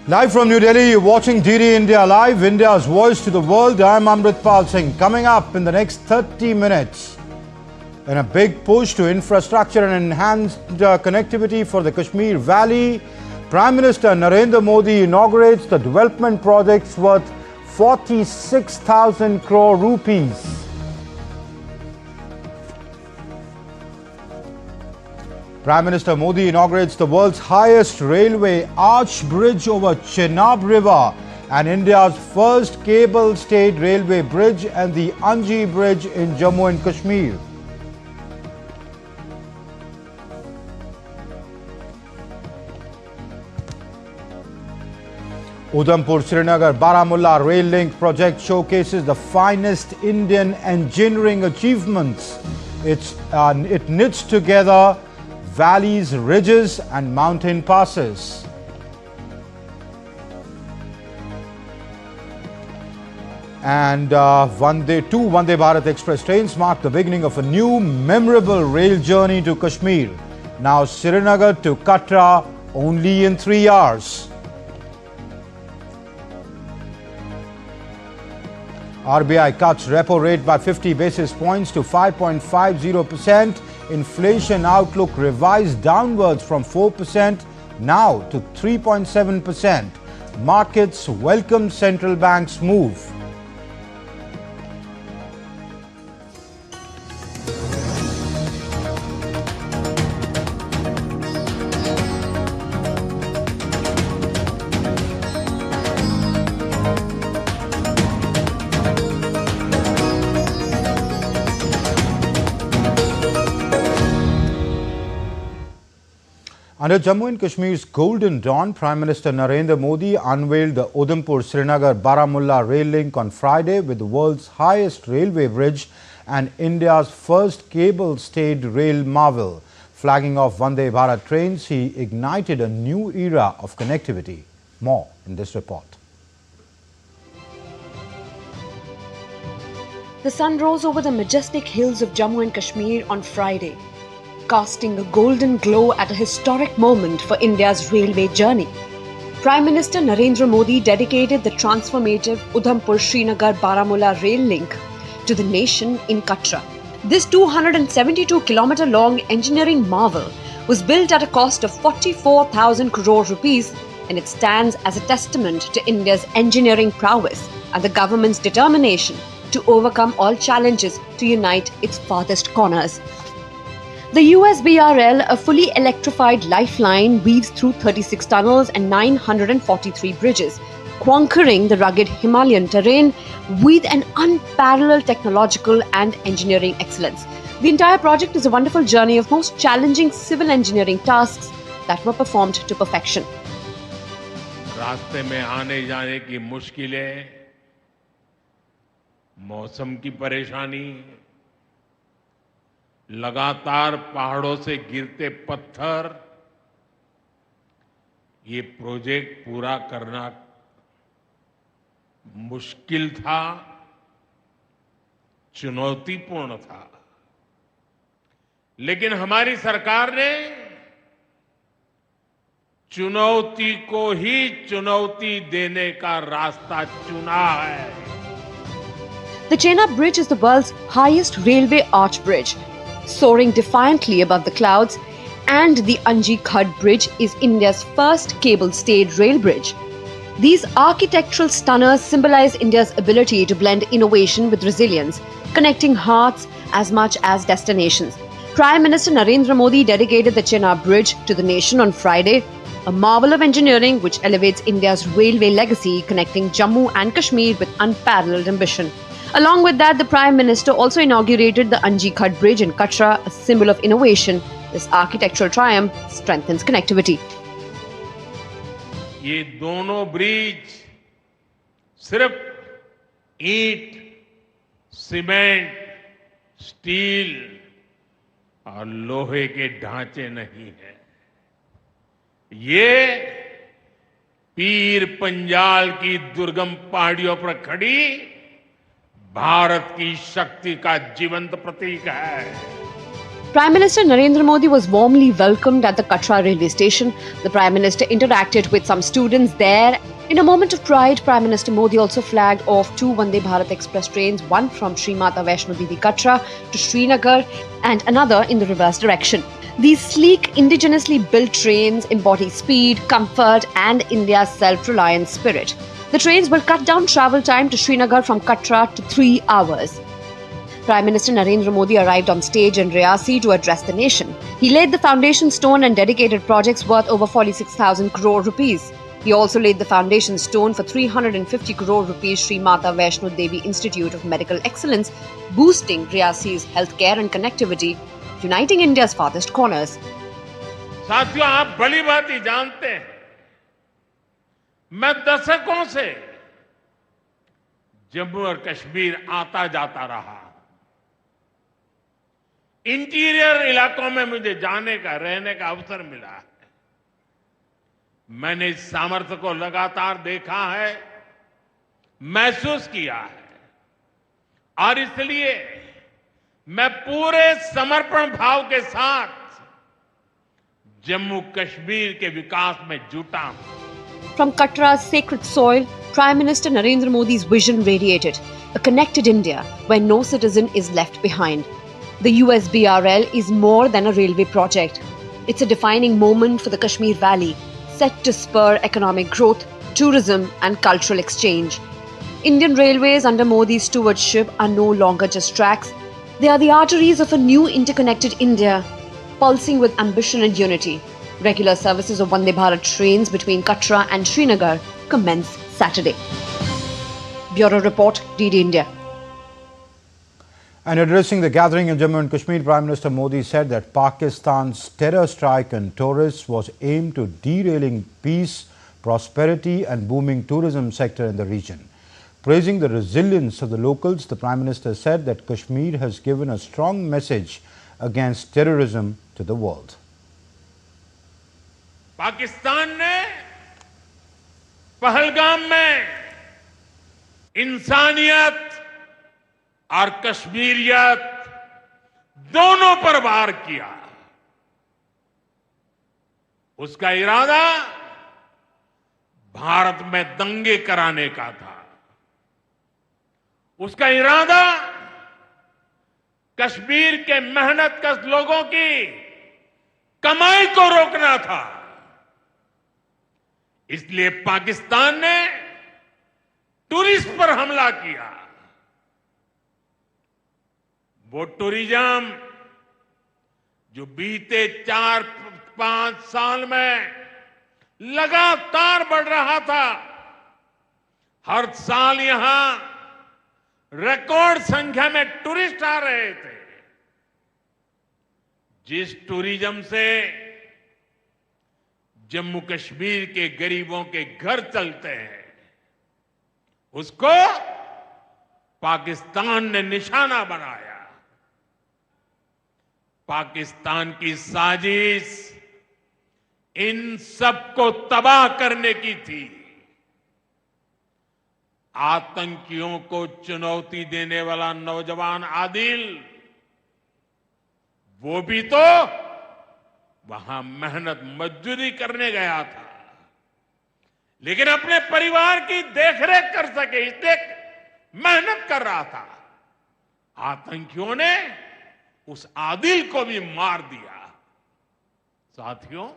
Live from New Delhi, you're watching DD India Live, India's voice to the world. I'm Amritpal Singh. Coming up in the next 30 minutes, in a big push to infrastructure and enhanced connectivity for the Kashmir Valley, Prime Minister Narendra Modi inaugurates the development projects worth 46,000 crore rupees. Prime Minister Modi inaugurates the world's highest railway arch bridge over Chenab River and India's first cable-stayed railway bridge and the Anji Bridge in Jammu and Kashmir. Udhampur-Srinagar-Baramulla rail link project showcases the finest Indian engineering achievements. It knits together valleys, ridges and mountain passes. And two Vande Bharat Express trains mark the beginning of a new memorable rail journey to Kashmir. Now Srinagar to Katra only in 3 hours. RBI cuts repo rate by 50 basis points to 5.50%. Inflation outlook revised downwards from 4% now to 3.7%. Markets welcome central bank's move. Under Jammu and Kashmir's Golden Dawn, Prime Minister Narendra Modi unveiled the Udhampur-Srinagar-Baramulla rail link on Friday with the world's highest railway bridge and India's first cable-stayed rail marvel. Flagging off Vande Bharat trains, he ignited a new era of connectivity. More in this report. The sun rose over the majestic hills of Jammu and Kashmir on Friday, casting a golden glow at a historic moment for India's railway journey. Prime Minister Narendra Modi dedicated the transformative Udhampur-Srinagar-Baramulla rail link to the nation in Katra. This 272-kilometer long engineering marvel was built at a cost of 44,000 crore rupees, and it stands as a testament to India's engineering prowess and the government's determination to overcome all challenges to unite its farthest corners. The USBRL, a fully electrified lifeline, weaves through 36 tunnels and 943 bridges, conquering the rugged Himalayan terrain with an unparalleled technological and engineering excellence. The entire project is a wonderful journey of most challenging civil engineering tasks that were performed to perfection. रास्ते में आने जाने की मुश्किलें, मौसम की परेशानी, लगातार पहाड़ों से गिरते पत्थर, ये प्रोजेक्ट पूरा करना मुश्किल था, चुनौतीपूर्ण था। लेकिन हमारी सरकार ने चुनौती को ही चुनौती देने का रास्ता चुना है। The Chenab Bridge is the world's highest railway arch bridge, soaring defiantly above the clouds, and the Anji Bridge is India's first cable-stayed rail bridge. These architectural stunners symbolize India's ability to blend innovation with resilience, connecting hearts as much as destinations. Prime Minister Narendra Modi dedicated the Chenab Bridge to the nation on Friday, a marvel of engineering which elevates India's railway legacy, connecting Jammu and Kashmir with unparalleled ambition. Along with that, the Prime Minister also inaugurated the Anji Bridge in Katra, a symbol of innovation. This architectural triumph strengthens connectivity. ये दोनों bridge सिर्फ ईंट, cement, steel और लोहे के ढांचे नहीं हैं। ये पीर पंजाल की दुर्गम पहाड़ियों पर खड़ी भारत की शक्ति का जीवंत प्रतीक है। Prime Minister Narendra Modi was warmly welcomed at the Katra railway station. The Prime Minister interacted with some students there. In a moment of pride, Prime Minister Modi also flagged off 2 Vande Bharat Express trains, one from Sri Mata Vaishno Devi Katra to Srinagar and another in the reverse direction. These sleek, indigenously built trains embody speed, comfort and India's self-reliant spirit. The trains will cut down travel time to Srinagar from Katra to 3 hours. Prime Minister Narendra Modi arrived on stage in Riyasi to address the nation. He laid the foundation stone and dedicated projects worth over 46,000 crore rupees. He also laid the foundation stone for 350 crore rupees Sri Mata Vaishno Devi Institute of Medical Excellence, boosting Riyasi's healthcare and connectivity, uniting India's farthest corners. साथियों, आप भली बात ही जानते हैं, मैं दशकों से जम्मू और कश्मीर आता जाता रहा। इंटीरियर इलाकों में मुझे जाने का, रहने का अवसर मिला है। मैंने इस सामर्थ्य को लगातार देखा है, महसूस किया है और इसलिए मैं पूरे समर्पण भाव के साथ जम्मू कश्मीर के विकास में जुटा हूं। From Katra's sacred soil, Prime Minister Narendra Modi's vision radiated, a connected India where no citizen is left behind. The USBRL is more than a railway project. It's a defining moment for the Kashmir Valley, set to spur economic growth, tourism and cultural exchange. Indian Railways under Modi's stewardship are no longer just tracks. They are the arteries of a new interconnected India, pulsing with ambition and unity. Regular services of Vande Bharat trains between Katra and Srinagar commence Saturday. Bureau Report, DD India. And addressing the gathering in Jammu and Kashmir, Prime Minister Modi said that Pakistan's terror strike on tourists was aimed to derailing peace, prosperity and booming tourism sector in the region. Praising the resilience of the locals, the Prime Minister said that Kashmir has given a strong message against terrorism to the world. Pakistan ने पहलगाम में इंसानियत और कश्मीरियत दोनों पर वार किया। उसका इरादा भारत में दंगे कराने का था। उसका इरादा कश्मीर के मेहनतकश लोगों की कमाई को रोकना था। इसलिए पाकिस्तान ने टूरिस्ट पर हमला किया। वो टूरिज्म जो बीते 4-5 साल में लगातार बढ़ रहा था, हर साल यहां रिकॉर्ड संख्या में टूरिस्ट आ रहे थे। जिस टूरिज्म से जम्मू कश्मीर के गरीबों के घर चलते हैं, उसको पाकिस्तान ने निशाना बनाया। पाकिस्तान की साजिश इन सबको तबाह करने की थी। आतंकियों को चुनौती देने वाला नौजवान आदिल, वो भी तो वहां मेहनत मजदूरी करने गया था, लेकिन अपने परिवार की देखरेख कर सके इसलिए मेहनत कर रहा था। आतंकियों ने उस आदिल को भी मार दिया। साथियों,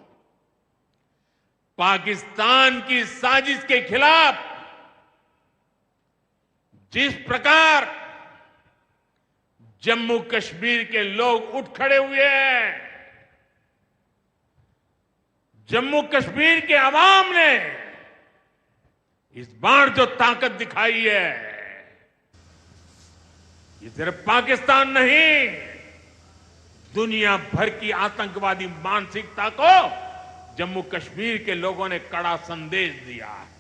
पाकिस्तान की साजिश के खिलाफ जिस प्रकार जम्मू कश्मीर के लोग उठ खड़े हुए हैं, जम्मू कश्मीर के अवाम ने इस बार जो ताकत दिखाई है, ये सिर्फ पाकिस्तान नहीं, दुनिया भर की आतंकवादी मानसिकता को जम्मू कश्मीर के लोगों ने कड़ा संदेश दिया है।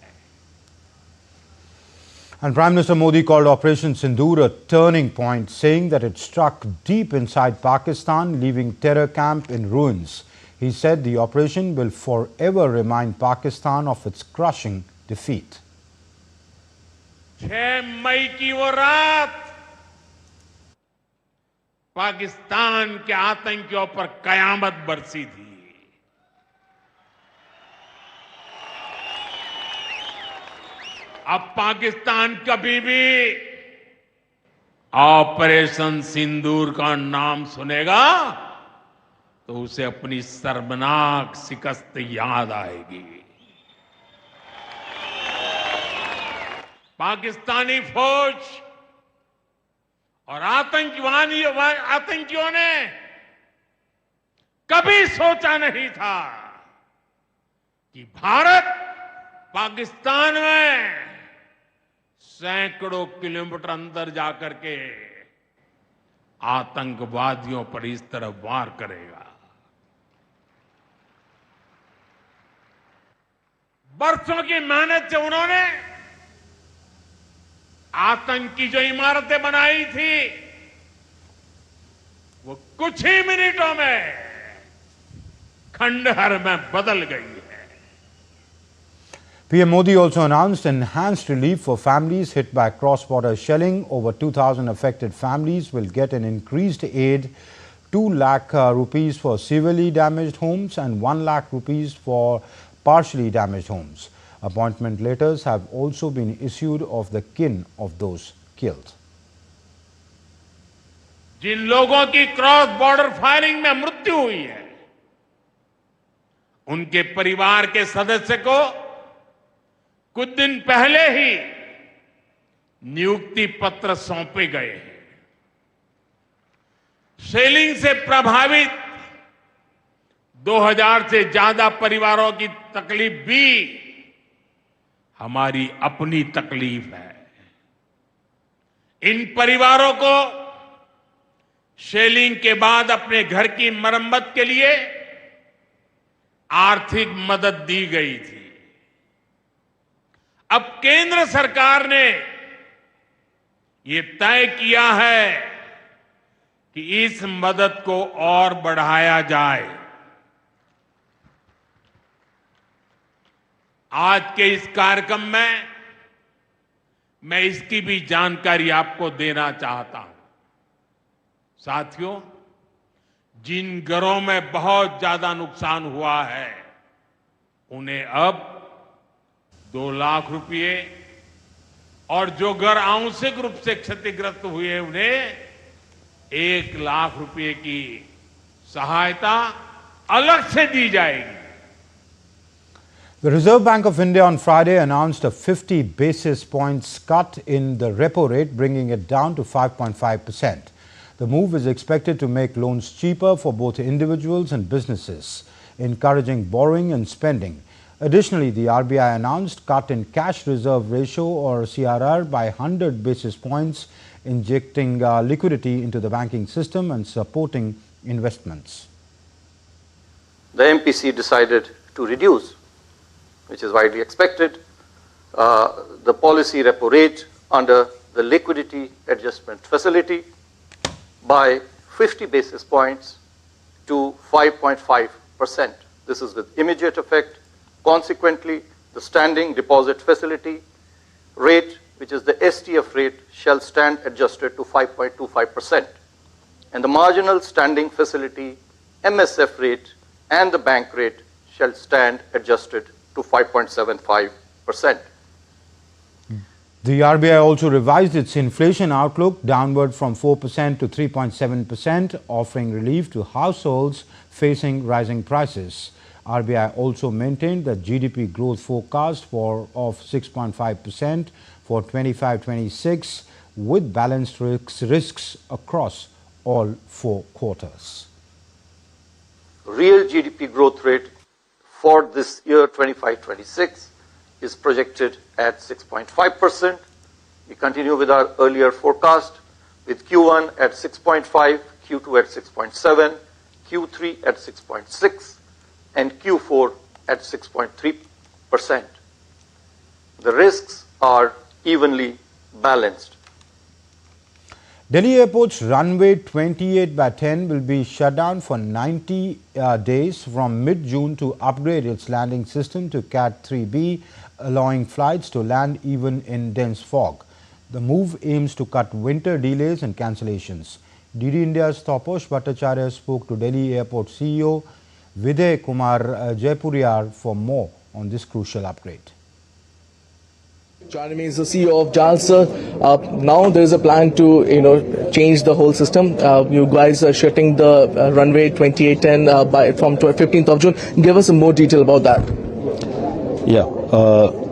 And Prime Minister Modi called Operation Sindoor a turning point, saying that it struck deep inside Pakistan, leaving terror camp in ruins. He said the operation will forever remind Pakistan of its crushing defeat. 6 मई की वो रात पाकिस्तान के आतंकियों पर कयामत बरसी थी। अब पाकिस्तान कभी भी ऑपरेशन सिंदूर का नाम सुनेगा तो उसे अपनी शर्मनाक शिकस्त याद आएगी। पाकिस्तानी फौज और आतंकियों ने कभी सोचा नहीं था कि भारत पाकिस्तान में सैकड़ों किलोमीटर अंदर जाकर के आतंकवादियों पर इस तरह वार करेगा। बरसों की मेहनत से उन्होंने आतंकी जो इमारतें बनाई थी वो कुछ ही मिनटों में खंडहर में बदल गई है। PM Modi also announced enhanced relief for families hit by cross-border shelling. Over 2,000 affected families will get an increased aid, 2 lakh rupees for severely damaged homes and 1 lakh rupees for partially damaged homes. Appointment letters have also been issued of the kin of those killed. जिन लोगों की cross border firing में मृत्यु हुई है, उनके परिवार के सदस्य को कुछ दिन पहले ही नियुक्ति पत्र सौंपे गए हैं। शेलिंग से प्रभावित 2000 से ज्यादा परिवारों की तकलीफ भी हमारी अपनी तकलीफ है। इन परिवारों को शेलिंग के बाद अपने घर की मरम्मत के लिए आर्थिक मदद दी गई थी। अब केंद्र सरकार ने ये तय किया है कि इस मदद को और बढ़ाया जाए। आज के इस कार्यक्रम में मैं इसकी भी जानकारी आपको देना चाहता हूं। साथियों, जिन घरों में बहुत ज्यादा नुकसान हुआ है उन्हें अब 2 लाख रुपए और जो घर आंशिक रूप से क्षतिग्रस्त हुए उन्हें 1 लाख रुपए की सहायता अलग से दी जाएगी। The Reserve Bank of India on Friday announced a 50 basis points cut in the repo rate, bringing it down to 5.5%. The move is expected to make loans cheaper for both individuals and businesses, encouraging borrowing and spending. Additionally, the RBI announced cut in cash reserve ratio or CRR by 100 basis points, injecting liquidity into the banking system and supporting investments. The MPC decided to reduce, which is widely expected, the policy repo rate under the liquidity adjustment facility by 50 basis points to 5.5%. This is with immediate effect. Consequently, the standing deposit facility rate, which is the STF rate, shall stand adjusted to 5.25%. And the marginal standing facility MSF rate and the bank rate shall stand adjusted to 5.75%. The RBI also revised its inflation outlook downward from 4% to 3.7%, offering relief to households facing rising prices. RBI also maintained the GDP growth forecast of 6.5% for 25-26, with balanced risks across all 4 quarters. Real GDP growth rate for this year 25-26 is projected at 6.5%. We continue with our earlier forecast, with Q1 at 6.5, Q2 at 6.7, Q3 at 6.6, and Q4 at 6.3%. The risks are evenly balanced. Delhi Airport's runway 28/10 will be shut down for 90 days from mid-June to upgrade its landing system to Cat 3B, allowing flights to land even in dense fog. The move aims to cut winter delays and cancellations. DD India's Taposh Bhattacharya spoke to Delhi Airport CEO Vidhay Kumar Jaipuriar for more on this crucial upgrade. Joining me is the CEO of JALS. Now there is a plan to change the whole system. You guys are shutting the runway 2810 from 15th of June. Give us some more detail about that. Yeah,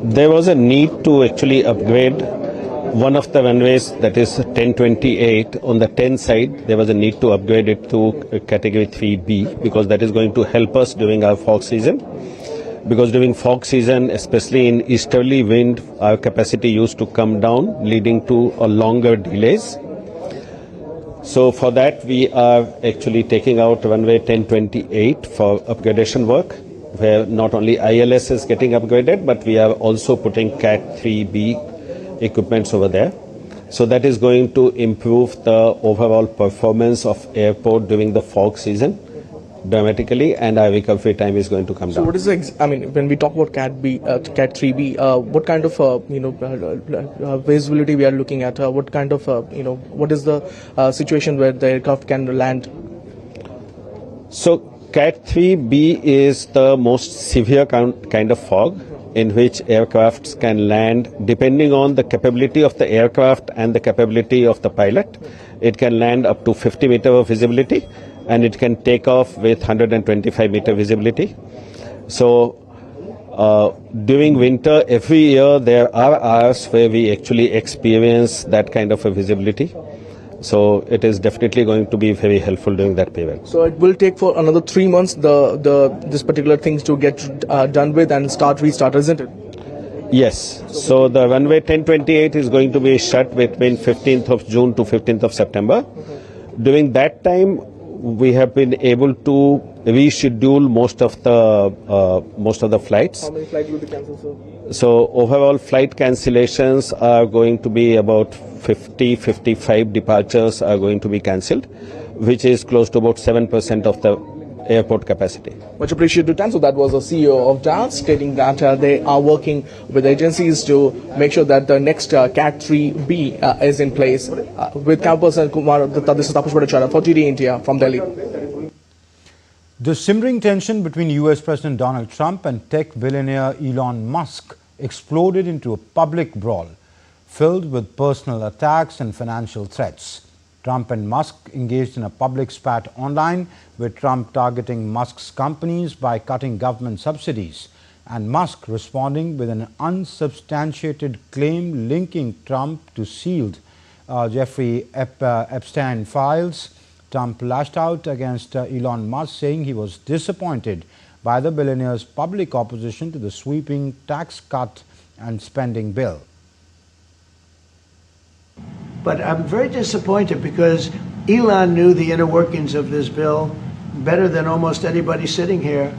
there was a need to actually upgrade one of the runways, that is 1028. On the 10 side, there was a need to upgrade it to category 3B because that is going to help us during our fog season. Because during fog season, especially in easterly wind, our capacity used to come down, leading to a longer delays. So for that, we are actually taking out runway 1028 for upgradation work, where not only ILS is getting upgraded, but we are also putting Cat 3B equipments over there. So that is going to improve the overall performance of airport during the fog season dramatically, and our recovery time is going to come down. So what is when we talk about Cat 3B, what kind of visibility we are looking at? What kind of what is the situation where the aircraft can land? So Cat 3B is the most severe kind of fog in which aircrafts can land depending on the capability of the aircraft and the capability of the pilot. It can land up to 50 meter of visibility, and it can take off with 125 meter visibility. So during winter, every year there are hours where we actually experience that kind of a visibility. So it is definitely going to be very helpful during that period. So it will take for another 3 months this particular things to get done with and restart, isn't it? Yes. So the runway 1028 is going to be shut between 15th of June to 15th of September. During that time, we have been able to reschedule most of the flights. How many flights will be cancelled, sir? So overall flight cancellations are going to be about 55 departures are going to be cancelled, which is close to about 7% of the airport capacity. Much appreciated, Dan. So that was the CEO of JALS stating that they are working with agencies to make sure that the next Cat 3B is in place. With campus and Kumar, this is Taposh Bhattacharya for DD India from Delhi. The simmering tension between US President Donald Trump and tech billionaire Elon Musk exploded into a public brawl filled with personal attacks and financial threats. Trump and Musk engaged in a public spat online, with Trump targeting Musk's companies by cutting government subsidies, and Musk responding with an unsubstantiated claim linking Trump to sealed Jeffrey Epstein files. Trump lashed out against Elon Musk, saying he was disappointed by the billionaire's public opposition to the sweeping tax cut and spending bill. But I'm very disappointed because Elon knew the inner workings of this bill better than almost anybody sitting here,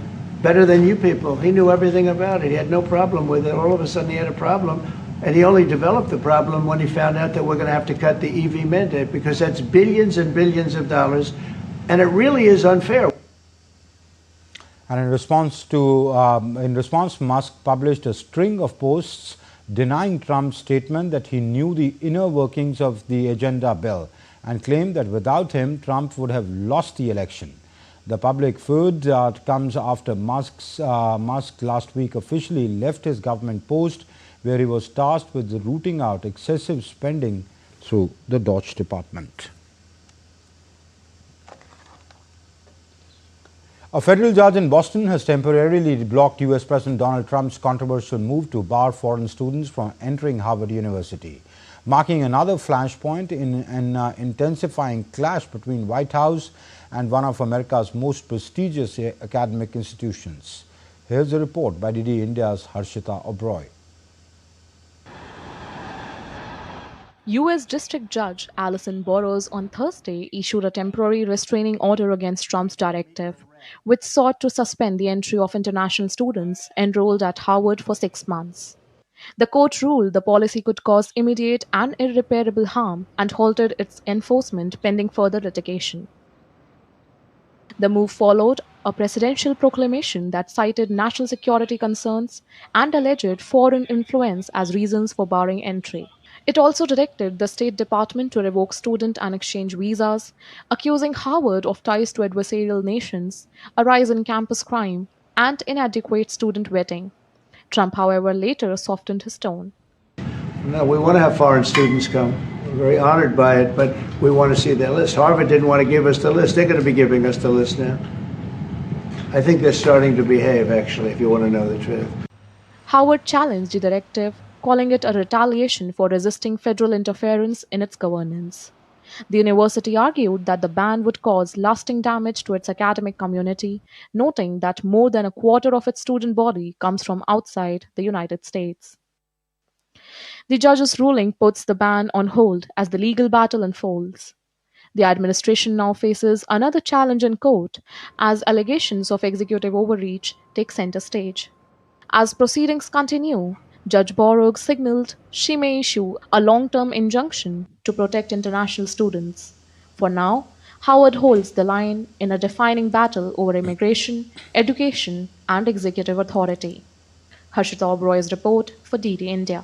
better than you people. He knew everything about it. He had no problem with it. All of a sudden he had a problem, and he only developed the problem when he found out that we're going to have to cut the EV mandate, because that's billions and billions of dollars, and it really is unfair. And in response, Musk published a string of posts denying Trump's statement that he knew the inner workings of the agenda bill, and claimed that without him, Trump would have lost the election. The public feud comes after Musk last week officially left his government post, where he was tasked with rooting out excessive spending through the Dodge Department. A federal judge in Boston has temporarily blocked US President Donald Trump's controversial move to bar foreign students from entering Harvard University, marking another flashpoint in an intensifying clash between White House and one of America's most prestigious academic institutions. Here's a report by DD India's Harshita Oberoi. U.S. District Judge Alison Burroughs on Thursday issued a temporary restraining order against Trump's directive, which sought to suspend the entry of international students enrolled at Harvard for 6 months. The court ruled the policy could cause immediate and irreparable harm and halted its enforcement pending further litigation. The move followed a presidential proclamation that cited national security concerns and alleged foreign influence as reasons for barring entry. It also directed the State Department to revoke student and exchange visas, accusing Harvard of ties to adversarial nations, a rise in campus crime, and inadequate student vetting. Trump, however, later softened his tone. No, we want to have foreign students come. We're very honored by it, but we want to see their list. Harvard didn't want to give us the list. They're going to be giving us the list now. I think they're starting to behave, actually, if you want to know the truth. Howard challenged the directive, calling it a retaliation for resisting federal interference in its governance. The university argued that the ban would cause lasting damage to its academic community, noting that more than a quarter of its student body comes from outside the United States. The judge's ruling puts the ban on hold as the legal battle unfolds. The administration now faces another challenge in court as allegations of executive overreach take center stage. As proceedings continue, Judge Borog signaled she may issue a long term injunction to protect international students. For now, Howard holds the line in a defining battle over immigration, education, and executive authority. Harshita Oberoy's report for DD India.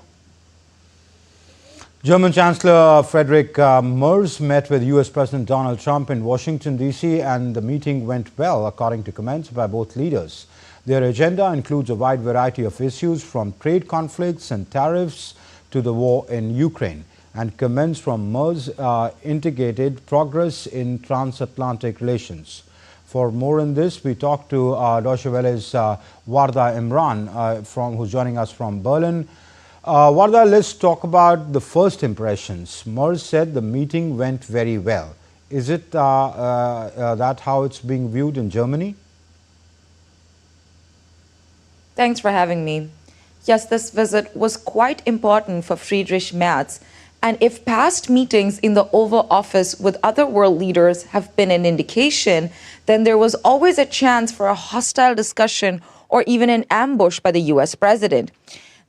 German Chancellor Friedrich Merz met with US President Donald Trump in Washington, D.C., and the meeting went well, according to comments by both leaders. Their agenda includes a wide variety of issues from trade conflicts and tariffs to the war in Ukraine. And comments from Merz indicated progress in transatlantic relations. For more on this, we talked to Deutsche Welle's Warda Imran, who's joining us from Berlin. Warda, let's talk about the first impressions. Merz said the meeting went very well. Is it that how it's being viewed in Germany? Thanks for having me. Yes, this visit was quite important for Friedrich Merz. And if past meetings in the Oval Office with other world leaders have been an indication, then there was always a chance for a hostile discussion or even an ambush by the US president.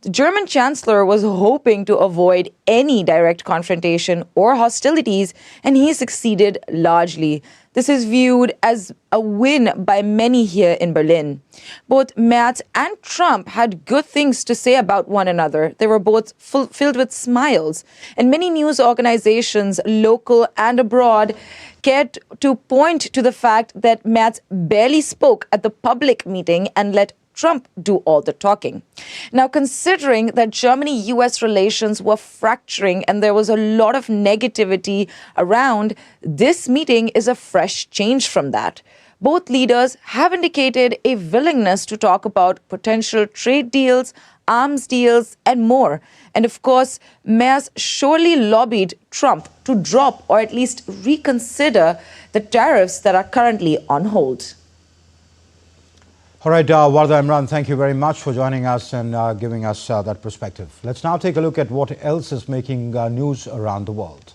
The German chancellor was hoping to avoid any direct confrontation or hostilities, and he succeeded largely. This is viewed as a win by many here in Berlin. Both Merz and Trump had good things to say about one another. They were both filled with smiles. And many news organizations, local and abroad, cared to point to the fact that Merz barely spoke at the public meeting and let Trump do all the talking. Now, considering that Germany-US relations were fracturing and there was a lot of negativity around, this meeting is a fresh change from that. Both leaders have indicated a willingness to talk about potential trade deals, arms deals, and more. And of course, Merz surely lobbied Trump to drop or at least reconsider the tariffs that are currently on hold. All right, Warda Imran, thank you very much for joining us and giving us that perspective. Let's now take a look at what else is making news around the world.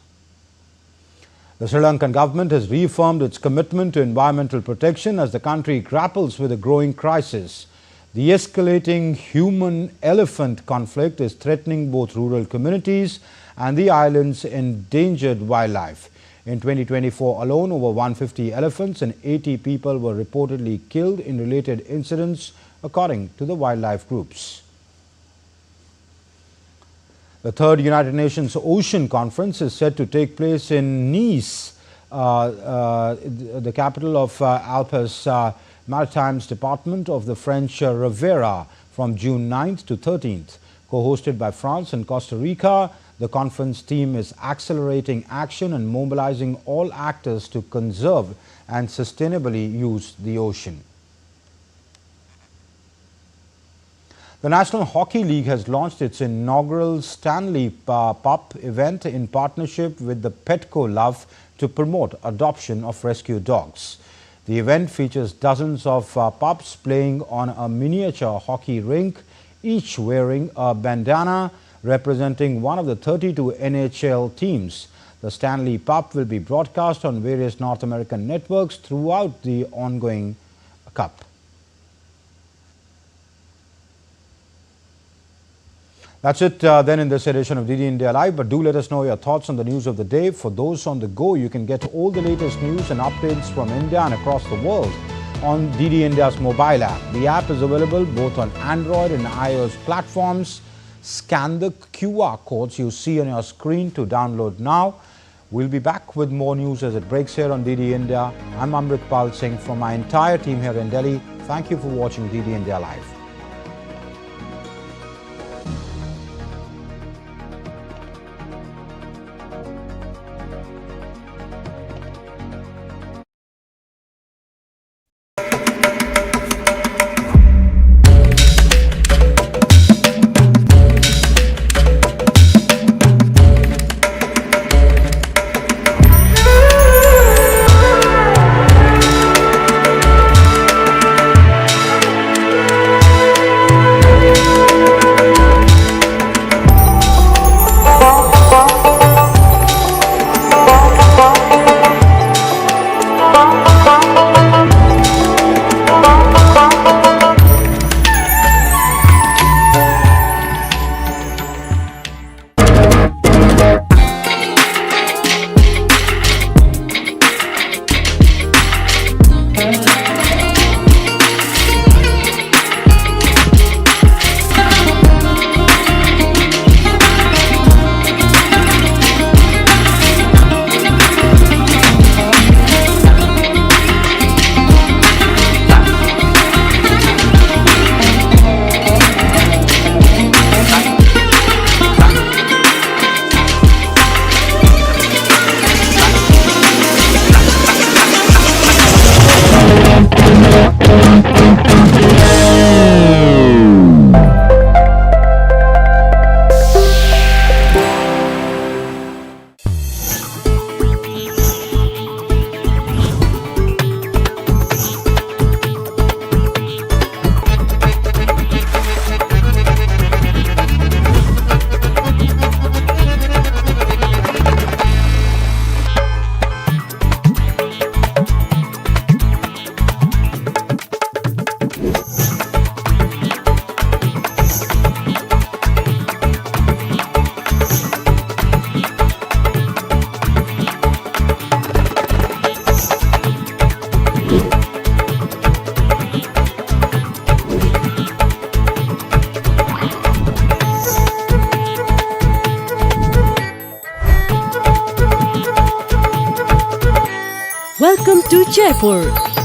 The Sri Lankan government has reaffirmed its commitment to environmental protection as the country grapples with a growing crisis. The escalating human-elephant conflict is threatening both rural communities and the island's endangered wildlife. In 2024 alone, over 150 elephants and 80 people were reportedly killed in related incidents, according to the wildlife groups. The third United Nations Ocean Conference is set to take place in Nice, the capital of Alpes Maritimes Department of the French Riviera, from June 9th to 13th. Co-hosted by France and Costa Rica, the conference team is accelerating action and mobilizing all actors to conserve and sustainably use the ocean. The National Hockey League has launched its inaugural Stanley Pup event in partnership with the Petco Love to promote adoption of rescue dogs. The event features dozens of pups playing on a miniature hockey rink, each wearing a bandana representing one of the 32 NHL teams. The Stanley Pup will be broadcast on various North American networks throughout the ongoing Cup. That's it then in this edition of DD India Live, but do let us know your thoughts on the news of the day. For those on the go, you can get all the latest news and updates from India and across the world on DD India's mobile app. The app is available both on Android and iOS platforms. Scan the QR codes you see on your screen to download now. We'll be back with more news as it breaks here on DD India. I'm Amritpal Singh from my entire team here in Delhi. Thank you for watching DD India Live. Welcome to Jaipur.